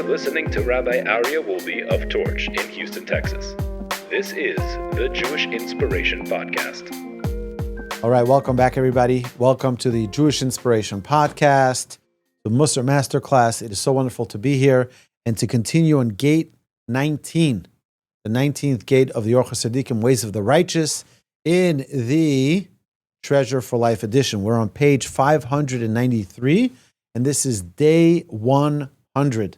You're listening to Rabbi Wolbe of Torch in Houston, Texas. This is the Jewish Inspiration Podcast. All right, welcome back, everybody. Welcome to the Jewish Inspiration Podcast, the Mussar Masterclass. It is so wonderful to be here and to continue on Gate 19, the 19th gate of the Orchos Tzaddikim, Ways of the Righteous, in the Treasure for Life edition. We're on page 593, and this is day 100.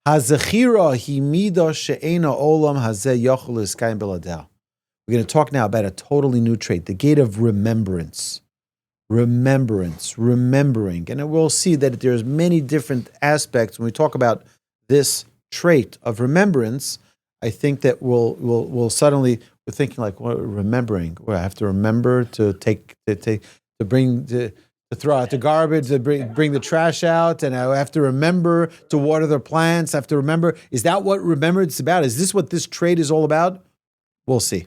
Hazechira hi mida she'ena olam hazeh yochel liskayim beladeh. We're going to talk now about a totally new trait, the gate of remembrance. Remembering. And we'll see that there's many different aspects. When we talk about this trait of remembrance, I think that we'll suddenly, we're thinking like, what, remembering. Well, I have to remember to throw out the garbage, to bring the trash out, and I have to remember to water the plants. I have to remember. Is that what remembrance is about? Is this what this trait is all about? We'll see.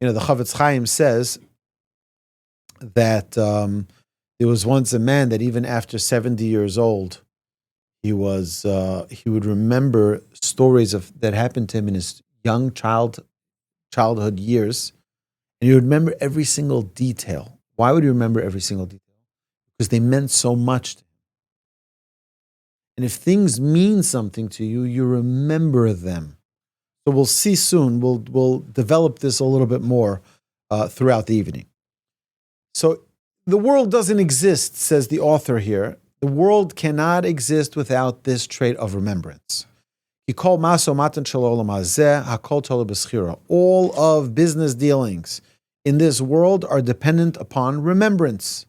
You know, the Chofetz Chaim says that there was once a man that even after 70 years old, he would remember stories that happened to him in his young childhood years, and he would remember every single detail. Why would he remember every single detail? Because they meant so much to him. And if things mean something to you, you remember them. So we'll see soon. We'll develop this a little bit more throughout the evening. So the world doesn't exist, says the author here. The world cannot exist without this trait of remembrance. All of business dealings in this world are dependent upon remembrance.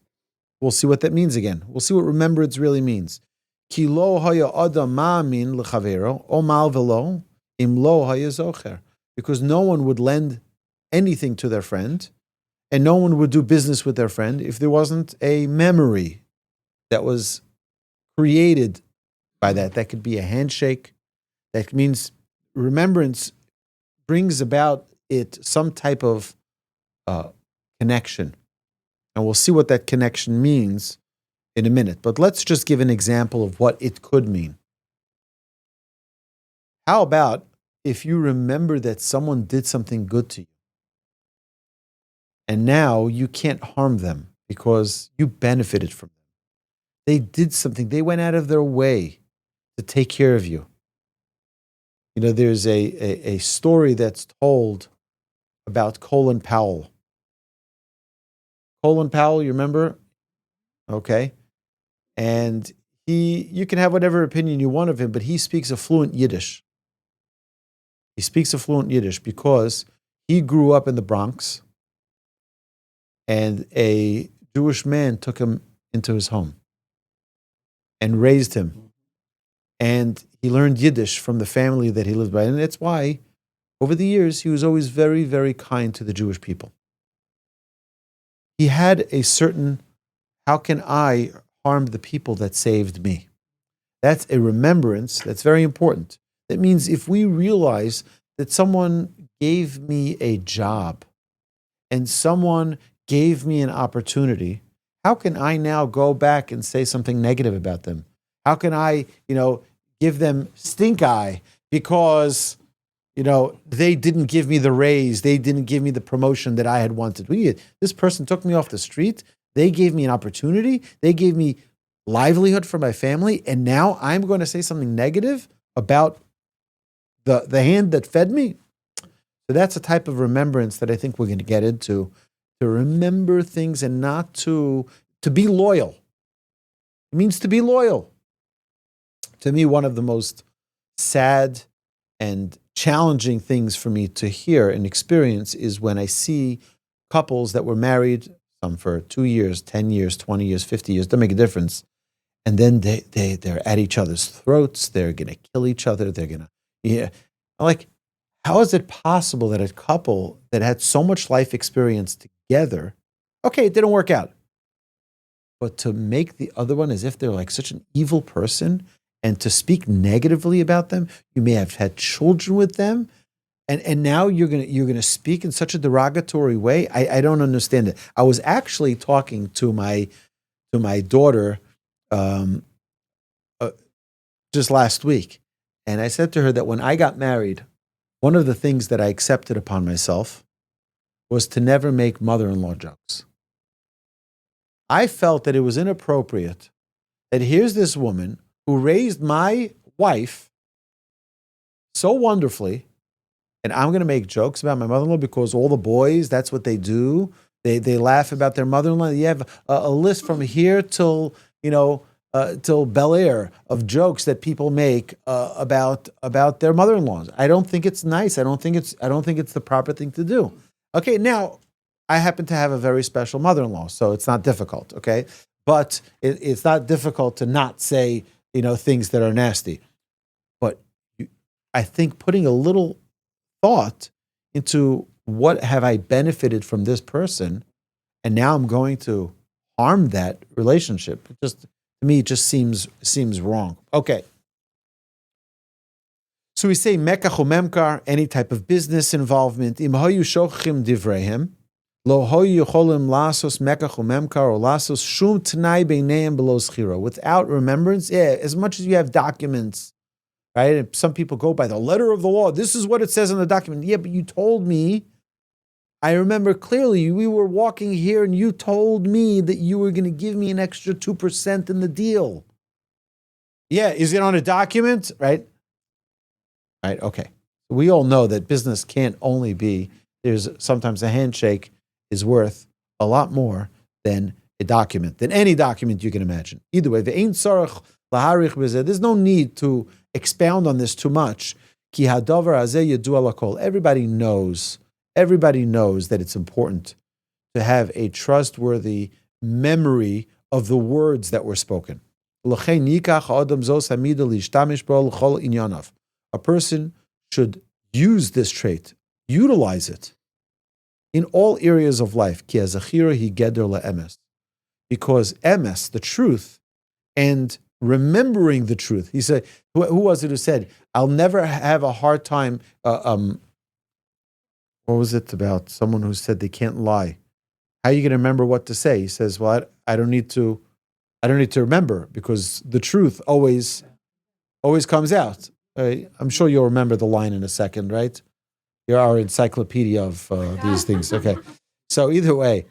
We'll see what that means again. We'll see what remembrance really means. Because no one would lend anything to their friend, and no one would do business with their friend if there wasn't a memory that was created by that. That could be a handshake. That means remembrance brings about it some type of connection. And we'll see what that connection means in a minute. But let's just give an example of what it could mean. How about if you remember that someone did something good to you, and now you can't harm them because you benefited from them. They did something. They went out of their way to take care of you. You know, there's a story that's told about Colin Powell. Colin Powell, you remember? Okay. And you can have whatever opinion you want of him, but he speaks a fluent Yiddish. He speaks a fluent Yiddish because he grew up in the Bronx, and a Jewish man took him into his home and raised him. And he learned Yiddish from the family that he lived by. And that's why, over the years, he was always very, very kind to the Jewish people. He had a certain, how can I harm the people that saved me? That's a remembrance that's very important. That means if we realize that someone gave me a job and someone gave me an opportunity, how can I now go back and say something negative about them? How can I, give them stink eye because, they didn't give me the raise, they didn't give me the promotion that I had wanted. This person took me off the street, they gave me an opportunity, they gave me livelihood for my family, and now I'm going to say something negative about the hand that fed me? So that's a type of remembrance that I think we're going to get into, to remember things and not to be loyal. It means to be loyal. To me, one of the most sad and challenging things for me to hear and experience is when I see couples that were married, some for 2 years, 10 years, 20 years, 50 years, doesn't make a difference. And then they're at each other's throats. They're going to kill each other. I'm like, how is it possible that a couple that had so much life experience together, okay, it didn't work out, but to make the other one as if they're like such an evil person and to speak negatively about them, you may have had children with them, and now you're gonna speak in such a derogatory way. I don't understand it. I was actually talking to my daughter just last week, And I said to her that when I got married, one of the things that I accepted upon myself was to never make mother-in-law jokes. I felt that it was inappropriate that here's this woman who raised my wife so wonderfully, and I'm going to make jokes about my mother-in-law because all the boys, that's what they do. They laugh about their mother-in-law. You have a list from here till Bel Air of jokes that people make about their mother-in-laws. I don't think it's nice. I don't think it's the proper thing to do. Okay, now I happen to have a very special mother-in-law, so it's not difficult. Okay, but it's not difficult to not say things that are nasty. But I think putting a little thought into what have I benefited from this person, and now I'm going to harm that relationship. To me, it just seems wrong. Okay. So we say mekach or memkar, any type of business involvement. Im hayu shochim divrehem, lo hayu yocholim lasos mekach or memkar or lasos shum t'nai beineim below schira. Without remembrance, as much as you have documents, right? Some people go by the letter of the law. This is what it says in the document. Yeah, but you told me. I remember clearly we were walking here and you told me that you were going to give me an extra 2% in the deal. Yeah, is it on a document? Right, okay. We all know that business can't only be, there's sometimes a handshake is worth a lot more than a document, than any document you can imagine. Either way, there's no need to expound on this too much. Everybody knows that it's important to have a trustworthy memory of the words that were spoken. A person should use this trait, utilize it in all areas of life. Because emes, the truth, and remembering the truth. He said, who was it who said, I'll never have a hard time, what was it about someone who said they can't lie? How are you going to remember what to say? He says, well, I don't need to remember because the truth always comes out. I'm sure you'll remember the line in a second, right? You're our encyclopedia of these things. Okay. So either way,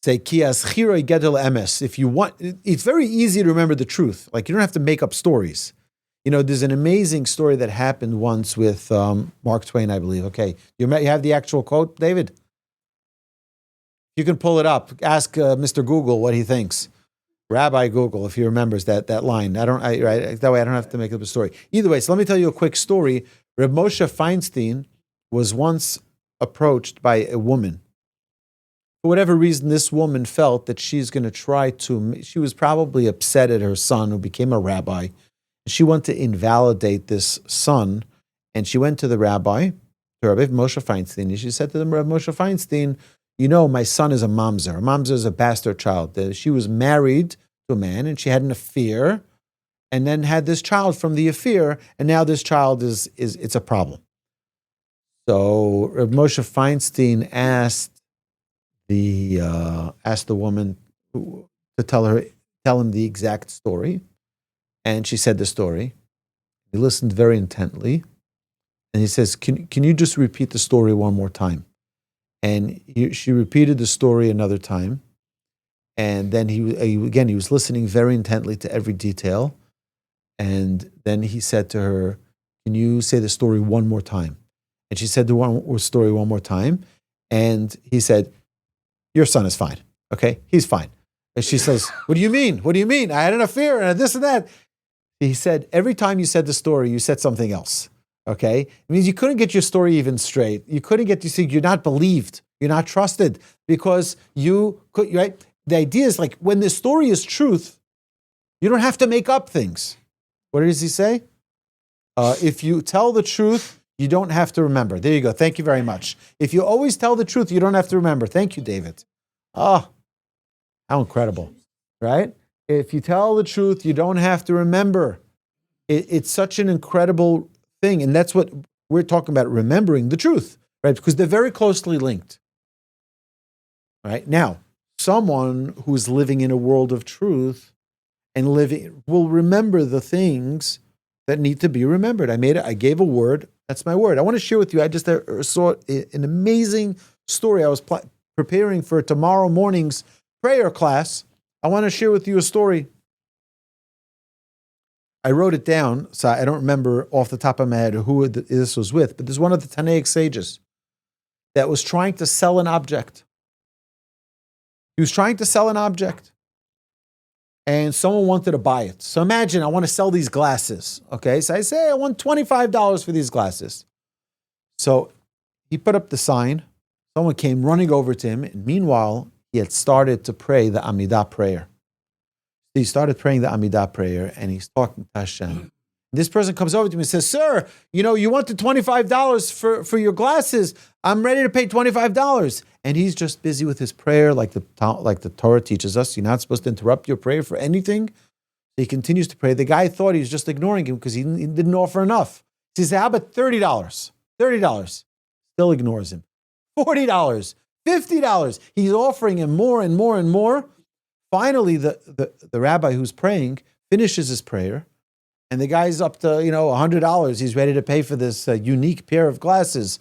say, Ki aschiro gedol emes. If you want, it's very easy to remember the truth. Like you don't have to make up stories. There's an amazing story that happened once with Mark Twain, I believe. Okay. You have the actual quote, David? You can pull it up. Ask Mr. Google what he thinks. Rabbi Google, if he remembers that line. That way I don't have to make up a story. Either way, so let me tell you a quick story. Reb Moshe Feinstein was once approached by a woman. For whatever reason, this woman felt that she's going to she was probably upset at her son who became a rabbi. She wanted to invalidate this son, and she went to the rabbi, to Rabbi Moshe Feinstein, and she said to Rabbi Moshe Feinstein, my son is a mamzer. A mamzer is a bastard child. She was married to a man, and she had an affair, and then had this child from the affair, and now this child it's a problem. So Rabbi Moshe Feinstein asked the woman to tell him the exact story, and she said the story. He listened very intently, and he says, "Can you just repeat the story one more time?" And she repeated the story another time, and then he was listening very intently to every detail, and then he said to her, "Can you say the story one more time?" And she said the story one more time, and he said, "Your son is fine. Okay, he's fine." And she says, "What do you mean? What do you mean? I had an affair and this and that." He said, "Every time you said the story, you said something else." Okay, it means you couldn't get your story even straight. You couldn't you're not believed. You're not trusted because right? The idea is like when the story is truth, you don't have to make up things. What does he say? If you tell the truth, you don't have to remember. There you go. Thank you very much. If you always tell the truth, you don't have to remember. Thank you, David. Oh, how incredible, right? If you tell the truth, you don't have to remember. It's such an incredible thing. And that's what we're talking about, remembering the truth, right? Because they're very closely linked, right? Now, someone who's living in a world of truth and will remember the things that need to be remembered. I gave a word. That's my word. I want to share with you. I just saw an amazing story. I was preparing for tomorrow morning's prayer class. I want to share with you a story. I wrote it down, so I don't remember off the top of my head who this was with, but there's one of the Tanaic sages that was trying to sell an object. He was trying to sell an object, and someone wanted to buy it. So imagine, I want to sell these glasses, okay? So I say, I want $25 for these glasses. So he put up the sign. Someone came running over to him, and meanwhile, he had started to pray the Amidah prayer. He started praying the Amidah prayer, and he's talking to Hashem. This person comes over to me and says, "Sir, you wanted $25 for your glasses. I'm ready to pay $25. And he's just busy with his prayer, like the Torah teaches us. You're not supposed to interrupt your prayer for anything. So he continues to pray. The guy thought he was just ignoring him because he didn't offer enough. He says, "How about $30? $30. Still ignores him. $40, $50. He's offering him more and more and more. Finally, the rabbi who's praying finishes his prayer, and the guy's up to $100. He's ready to pay for this unique pair of glasses.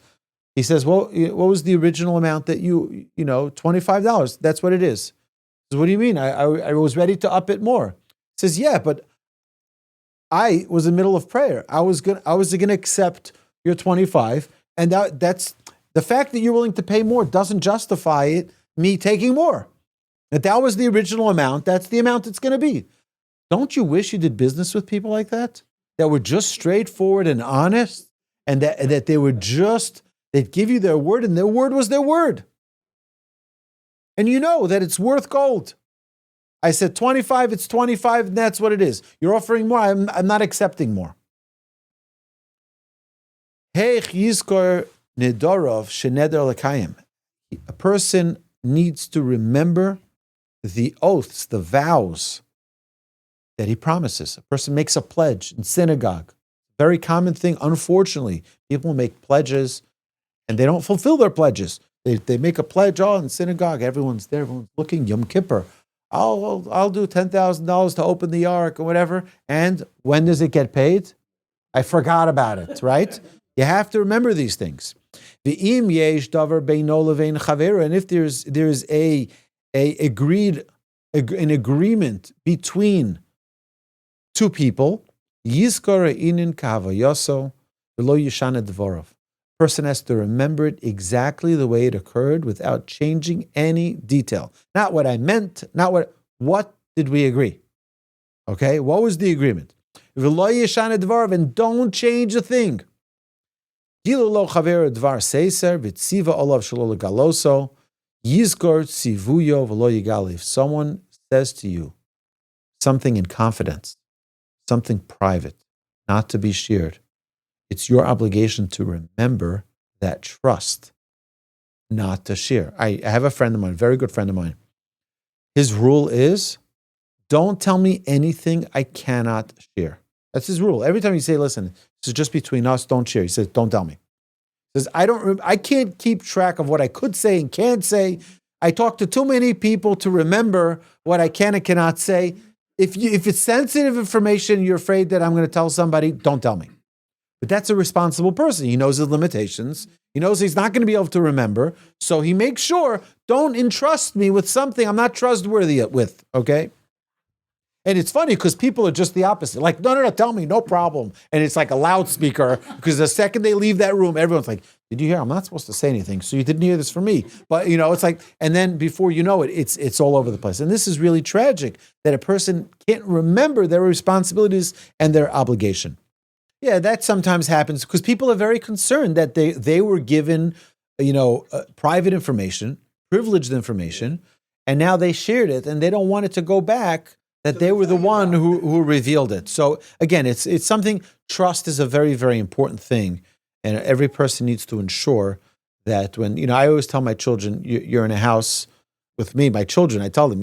He says, "Well, what was the original amount that $25? That's what it is." He says, "What do you mean? I was ready to up it more." He says, "Yeah, but I was in the middle of prayer. I was gonna accept your 25, and that's the fact that you're willing to pay more doesn't justify me taking more. If that was the original amount, that's the amount it's going to be." Don't you wish you did business with people like that were just straightforward and honest, and that they'd give you their word, and their word was their word. And you know that it's worth gold. I said 25, it's 25, and that's what it is. You're offering more, I'm not accepting more. Heich yizkor nedorov sheneder l'kayim. A person needs to remember the oaths, the vows that he promises. A person makes a pledge in synagogue. Very common thing, unfortunately. People make pledges and they don't fulfill their pledges. They make a pledge, in synagogue, everyone's there, everyone's looking, Yom Kippur. I'll do $10,000 to open the ark or whatever. And when does it get paid? I forgot about it, right? You have to remember these things. And if there's an agreement between two people, person has to remember it exactly the way it occurred without changing any detail. Not what I meant, what did we agree? Okay, what was the agreement? And don't change a thing. If someone says to you something in confidence, something private, not to be shared, it's your obligation to remember that trust, not to share. I have a friend of mine, a very good friend of mine. His rule is, don't tell me anything I cannot share. That's his rule. Every time you say, "Listen, this is just between us, don't share," he says, "Don't tell me." He says, I can't keep track of what I could say and can't say. I talk to too many people to remember what I can and cannot say. If it's sensitive information, you're afraid that I'm going to tell somebody, don't tell me. But that's a responsible person. He knows his limitations. He knows he's not going to be able to remember. So he makes sure, don't entrust me with something I'm not trustworthy with, okay? And it's funny because people are just the opposite. Like, no, tell me, no problem. And it's like a loudspeaker because the second they leave that room, everyone's like, "Did you hear? I'm not supposed to say anything. So you didn't hear this from me." But, it's like, and then before you know it, it's all over the place. And this is really tragic that a person can't remember their responsibilities and their obligation. Yeah, that sometimes happens because people are very concerned that they were given, private information, privileged information, and now they shared it and they don't want it to go back, that they were the one who revealed it. So again, it's something, trust is a very, very important thing. And every person needs to ensure that when, I always tell my children, you're in a house with me, my children, I tell them,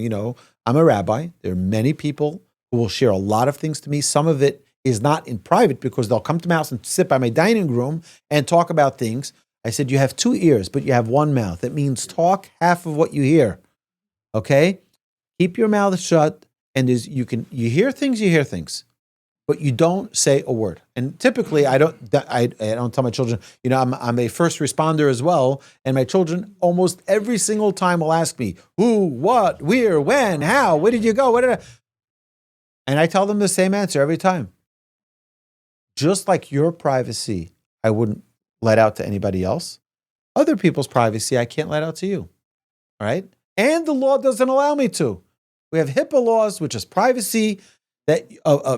I'm a rabbi. There are many people who will share a lot of things to me. Some of it is not in private because they'll come to my house and sit by my dining room and talk about things. I said, you have two ears, but you have one mouth. That means talk half of what you hear. Okay? Keep your mouth shut. And you hear things, but you don't say a word. And typically, I don't tell my children, I'm a first responder as well, and my children almost every single time will ask me, who, what, where, when, how, where did you go, and I tell them the same answer every time. Just like your privacy, I wouldn't let out to anybody else. Other people's privacy, I can't let out to you. All right? And the law doesn't allow me to. We have HIPAA laws, which is privacy, that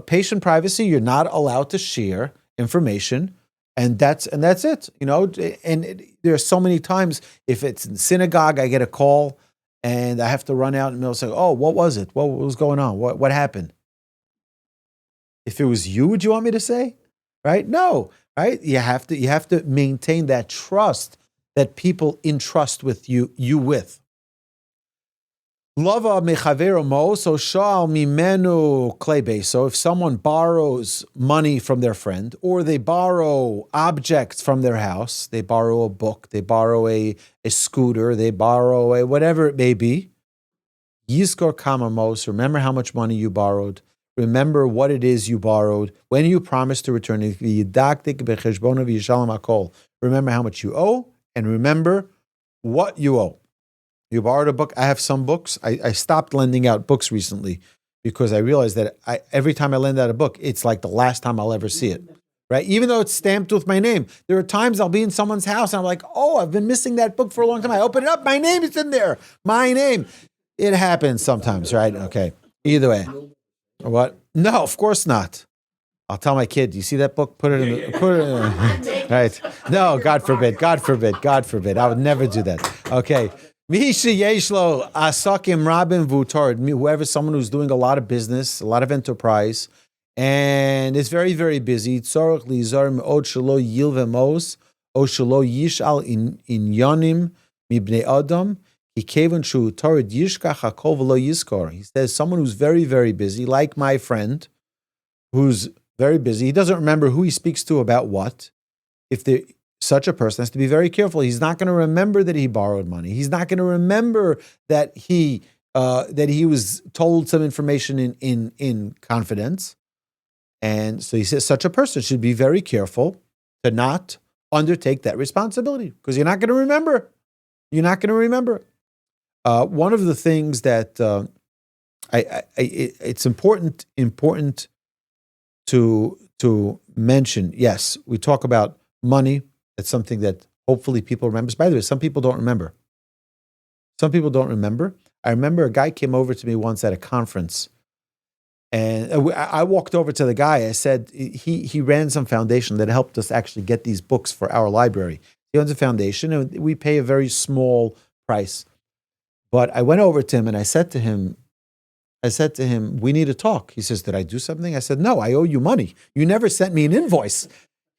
patient privacy. You're not allowed to share information, and that's it. And there are so many times, if it's in synagogue, I get a call, and I have to run out, and they'll say, "Oh, what was it? What was going on? What happened?" If it was you, would you want me to say? Right? No. Right? You have to maintain that trust that people entrust with you with. Lava mechavero mo, so shal mimenu klebe. So if someone borrows money from their friend, or they borrow objects from their house, they borrow a book, they borrow a scooter, they borrow a whatever it may be, yizkor kamamos, remember how much money you borrowed, remember what it is you borrowed, when you promise to return it, remember how much you owe, and remember what you owe. You borrowed a book. I have some books. I stopped lending out books recently because I realized that every time I lend out a book, it's like the last time I'll ever see it, right? Even though it's stamped with my name. There are times I'll be in someone's house and I'm like, oh, I've been missing that book for a long time. I open it up. My name is in there. My name. It happens sometimes, right? Okay. Either way. What? No, of course not. I'll tell my kid, you see that book? Put it in. Right. No, God forbid. God forbid. God forbid. I would never do that. Okay. Whoever, someone who's doing a lot of business, a lot of enterprise, and is very, very busy. He says someone who's very, very busy, like my friend, who's very busy. He doesn't remember who he speaks to about what. Such a person has to be very careful. He's not going to remember that he borrowed money. He's not going to remember that he was told some information in confidence. And so he says such a person should be very careful to not undertake that responsibility because you're not going to remember. You're not going to remember. One of the things that it's important to mention. Yes, we talk about money. It's something that hopefully people remember. By the way, some people don't remember. Some people don't remember. I remember a guy came over to me once at a conference, and I walked over to the guy. I said, he ran some foundation that helped us actually get these books for our library. He owns a foundation, and we pay a very small price. But I went over to him, and I said to him, we need to talk. He says, did I do something? I said, no, I owe you money. You never sent me an invoice.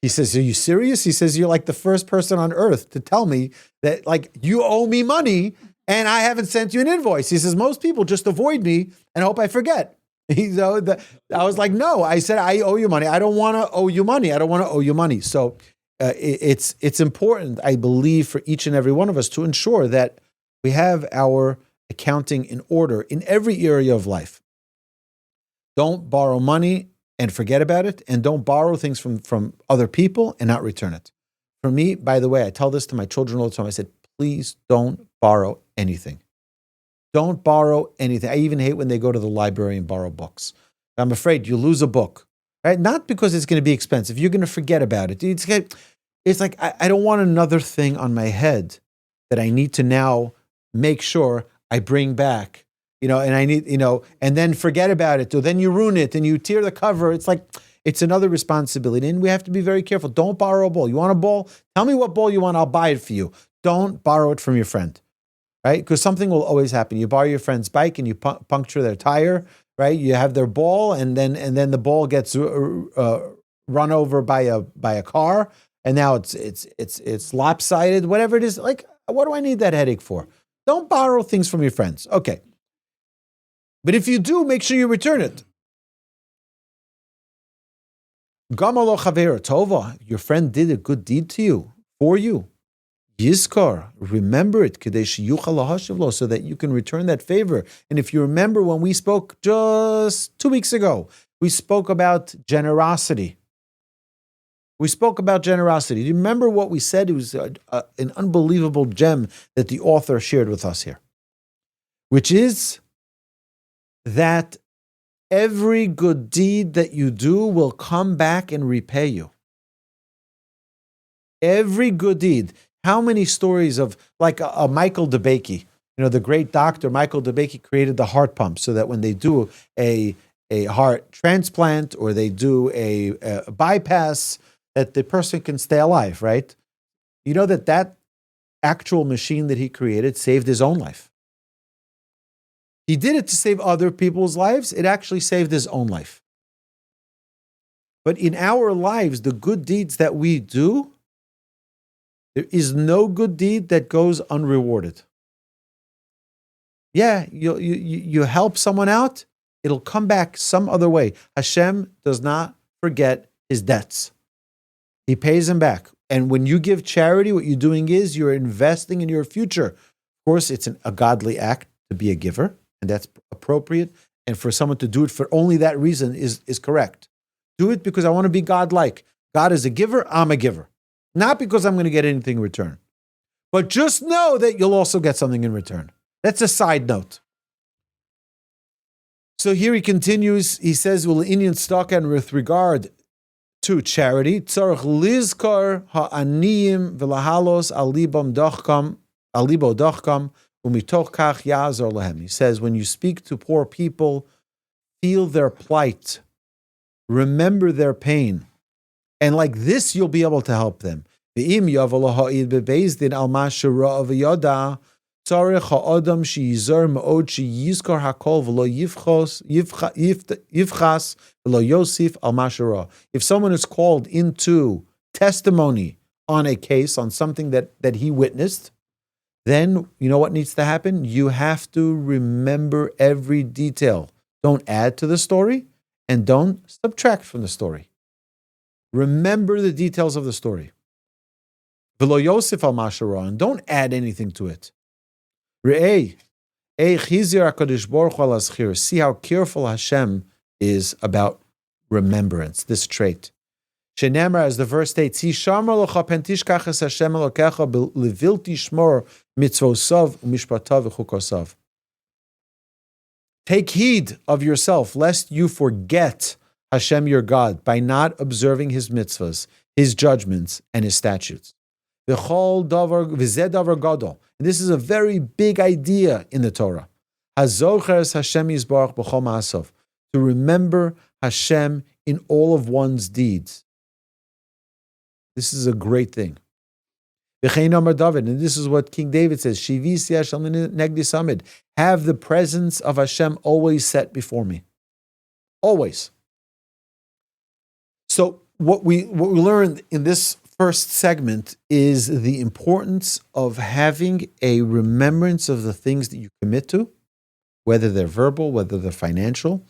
He says, are you serious? He says, you're like the first person on earth to tell me that like you owe me money and I haven't sent you an invoice. He says, most people just avoid me and hope I forget. I was like, no, I said, I owe you money. I don't want to owe you money. I don't want to owe you money. So it's important, I believe, for each and every one of us to ensure that we have our accounting in order in every area of life. Don't borrow money and forget about it, and don't borrow things from other people and not return it. For me, by the way, I tell this to my children all the time. I said, please don't borrow anything. Don't borrow anything. I even hate when they go to the library and borrow books. I'm afraid you lose a book, right? Not because it's going to be expensive. You're going to forget about it. It's like, I don't want another thing on my head that I need to now make sure I bring back. And I need, and then forget about it. So then you ruin it and you tear the cover. It's like, it's another responsibility. And we have to be very careful. Don't borrow a ball. You want a ball? Tell me what ball you want. I'll buy it for you. Don't borrow it from your friend, right? Because something will always happen. You borrow your friend's bike and you puncture their tire, right? You have their ball and then the ball gets run over by a car. And now it's lopsided, whatever it is. Like, what do I need that headache for? Don't borrow things from your friends. Okay. But if you do, make sure you return it. Gamalo Chavera Tova, your friend did a good deed to you, for you. Yizkar, remember it, so that you can return that favor. And if you remember when we spoke just 2 weeks ago, We spoke about generosity. Do you remember what we said? It was an unbelievable gem that the author shared with us here, which is that every good deed that you do will come back and repay you. Every good deed. How many stories of like a Michael DeBakey, the great doctor Michael DeBakey created the heart pump so that when they do a heart transplant or they do a bypass, that the person can stay alive, right? You know that actual machine that he created saved his own life. He did it to save other people's lives. It actually saved his own life. But in our lives, the good deeds that we do, there is no good deed that goes unrewarded. Yeah, you help someone out, it'll come back some other way. Hashem does not forget his debts. He pays them back. And when you give charity, what you're doing is you're investing in your future. Of course, it's a godly act to be a giver, and that's appropriate. And for someone to do it for only that reason is correct. Do it because I want to be God-like. God is a giver, I'm a giver. Not because I'm going to get anything in return. But just know that you'll also get something in return. That's a side note. So here he continues, he says, well, Indian stock and with regard to charity, tzarich lizkar ha'aniyim v'lahalos alibo dochkam umitoch kach yazor lehem. He says, when you speak to poor people, feel their plight, remember their pain, and like this, you'll be able to help them. Ve'im yavol ha'id bebezdin al mashura of yoda tzarich ha'adam sheyizor ma'od sheyizkar hakol v'lo yivchas v'lo yosif al mashura. If someone is called into testimony on a case, on something that he witnessed, then you know what needs to happen? You have to remember every detail. Don't add to the story and don't subtract from the story. Remember the details of the story. V'lo yosif al mashura, and don't add anything to it. See how careful Hashem is about remembrance, this trait. Shenemar, as the verse states, take heed of yourself, lest you forget Hashem your God by not observing his mitzvahs, his judgments, and his statutes. And this is a very big idea in the Torah. To remember Hashem in all of one's deeds. This is a great thing. And this is what King David says, have the presence of Hashem always set before me. Always. So what we learned in this first segment is the importance of having a remembrance of the things that you commit to, whether they're verbal, whether they're financial,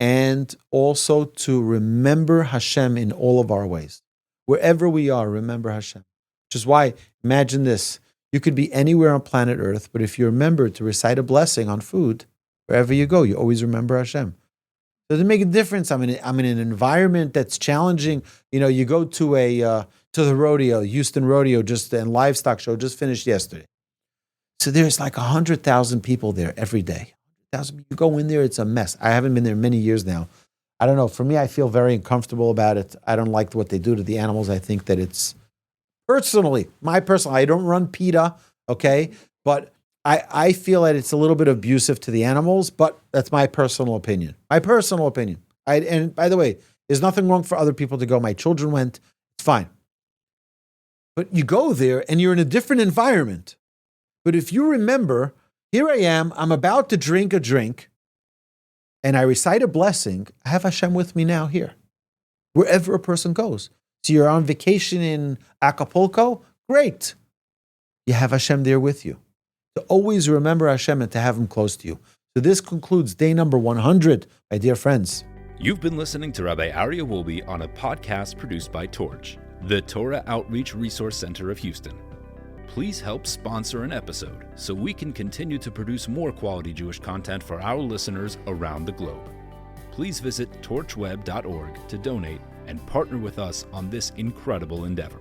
and also to remember Hashem in all of our ways. Wherever we are, remember Hashem. Which is why, imagine this, you could be anywhere on planet Earth, but if you remember to recite a blessing on food, wherever you go, you always remember Hashem. Does it make a difference? I'm in an environment that's challenging. You go to the rodeo, Houston Rodeo, and livestock show just finished yesterday. So there's like 100,000 people there every day. You go in there, it's a mess. I haven't been there many years now. I don't know. For me, I feel very uncomfortable about it. I don't like what they do to the animals. I think that it's I don't run PETA, okay? But I feel that it's a little bit abusive to the animals, but that's my personal opinion. And by the way, there's nothing wrong for other people to go. My children went. It's fine. But you go there and you're in a different environment. But if you remember, here I am, I'm about to drink a drink, and I recite a blessing, I have Hashem with me now here, wherever a person goes. So you're on vacation in Acapulco? Great. You have Hashem there with you. To always remember Hashem and to have him close to you. So this concludes day number 100, my dear friends. You've been listening to Rabbi Aryeh Wolbe on a podcast produced by Torch, the Torah Outreach Resource Center of Houston. Please help sponsor an episode so we can continue to produce more quality Jewish content for our listeners around the globe. please visit torchweb.org to donate and partner with us on this incredible endeavor.